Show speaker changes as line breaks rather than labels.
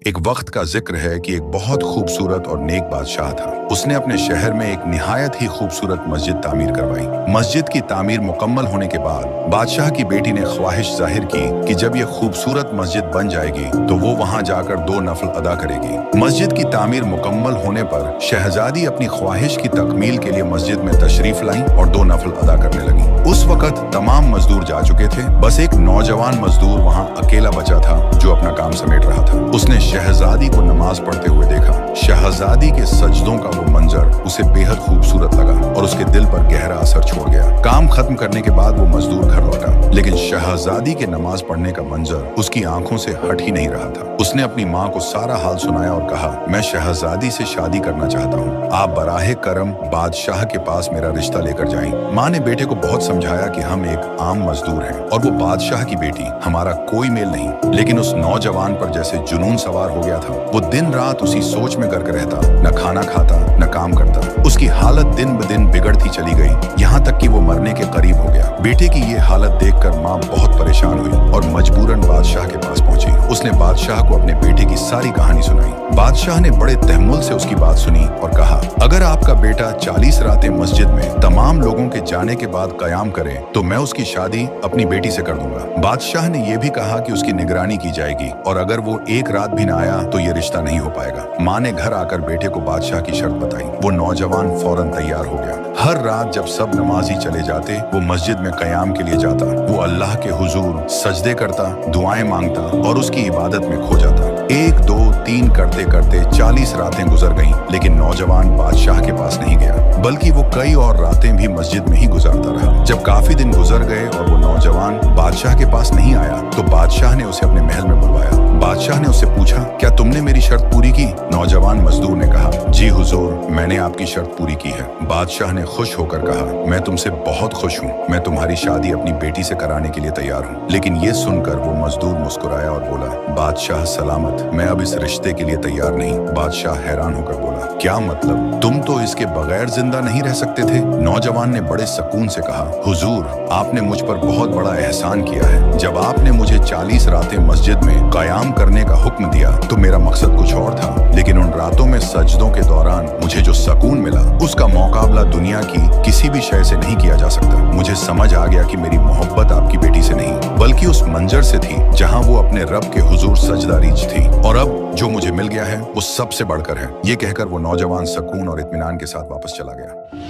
एक वक्त का जिक्र है कि एक बहुत खूबसूरत और नेक बादशाह था। उसने अपने शहर में एक निहायत ही खूबसूरत मस्जिद तामीर करवाई। मस्जिद की तामीर मुकम्मल होने के बाद बादशाह की बेटी ने ख्वाहिश जाहिर की कि जब यह खूबसूरत मस्जिद बन जाएगी तो वो वहां जाकर 2 नफल अदा करेगी। मस्जिद की तामीर मुकम्मल होने पर शहजादी अपनी ख्वाहिश की तकमील के लिए मस्जिद में तशरीफ लाई और 2 नफल अदा करने लगी। उस वक्त तमाम मजदूर जा चुके थे, बस एक नौजवान मजदूर वहां अकेला बचा था जो अपना काम समेट रहा था। उसने शहजादी को नमाज पढ़ते हुए देखा। शहजादी के सजदों का वो मंजर उसे बेहद खूबसूरत लगा और उसके दिल पर गहरा असर छोड़ गया। काम खत्म करने के बाद वो मजदूर घर लौटा, लेकिन शहजादी के नमाज पढ़ने का मंजर उसकी आंखों से हट ही नहीं रहा था। उसने अपनी माँ को सारा हाल सुनाया और कहा, मैं शहजादी से शादी करना चाहता हूँ, आप बराहे करम बादशाह के पास मेरा रिश्ता लेकर जाएं। माँ ने बेटे को बहुत समझाया कि हम एक आम मजदूर हैं और वो बादशाह की बेटी, हमारा कोई मेल नहीं। लेकिन उस नौजवान पर जैसे जुनून सवार हो गया था। वो दिन रात उसी सोच में करके रहता, न खाना खाता न काम करता। उसकी हालत दिन ब दिन बिगड़ती चली गई, यहाँ तक कि वो मरने के करीब हो गया। बेटे की ये हालत देखकर माँ बहुत परेशान हुई और मजबूरन बादशाह के पास पहुंची। उसने बादशाह को अपने बेटे की सारी कहानी सुनाई। बादशाह ने बड़े तहम्मुल से उसकी बात सुनी और कहा, अगर आपका बेटा 40 रातें मस्जिद में तमाम लोगों के जाने के बाद कयाम करे तो मैं उसकी शादी अपनी बेटी से कर दूंगा। बादशाह ने यह भी कहा कि उसकी निगरानी की जाएगी और अगर वो एक रात भी न आया तो ये रिश्ता नहीं हो पाएगा। माँ ने घर आकर बेटे को बादशाह की शर्त बताई। वो नौजवान फौरन तैयार हो गया। हर रात जब सब नमाजी चले जाते वो मस्जिद में कयाम के लिए जाता। वो अल्लाह के हुजूर सजदे करता, दुआएं मांगता और उसकी इबादत में खो जाता। 1 2 3 करते करते 40 रातें गुजर गईं, लेकिन नौजवान बादशाह के पास नहीं गया, बल्कि वो कई और रातें भी मस्जिद में ही गुजारता रहा। जब काफी दिन गुजर गए और वो नौजवान बादशाह के पास नहीं आया तो बादशाह ने उसे अपने महल में बुलवाया। बादशाह ने उससे पूछा, क्या तुमने मेरी शर्त पूरी की? नौजवान मजदूर ने कहा, जी हुजूर, मैंने आपकी शर्त पूरी की है। बादशाह ने खुश होकर कहा, मैं तुमसे बहुत खुश हूँ, मैं तुम्हारी शादी अपनी बेटी से कराने के लिए तैयार हूँ। लेकिन ये सुनकर वो मजदूर मुस्कुराया और बोला, बादशाह सलामत, मैं अब इस रिश्ते के लिए तैयार नहीं। बादशाह हैरान होकर बोला, क्या मतलब? तुम तो इसके बगैर जिंदा नहीं रह सकते थे? नौजवान ने बड़े सुकून से कहा, हुजूर, आपने मुझ पर बहुत बड़ा एहसान किया है। जब आपने मुझे 40 रातें मस्जिद में कयाम करने का हुक्म दिया तो मेरा मकसद कुछ और था, लेकिन उन रातों में सजदों के दौरान मुझे जो सुकून मिला उसका मुकाबला दुनिया की किसी भी शय से नहीं किया जा सकता। मुझे समझ आ गया कि मेरी मोहब्बत आपकी बेटी से नहीं बल्कि उस मंजर से थी जहां वो अपने रब के हुजूर सजदा रीच थी, और अब जो मुझे मिल गया है वो सबसे बढ़कर है। ये कहकर वो नौजवान सुकून और इत्मीनान के साथ वापस चला गया।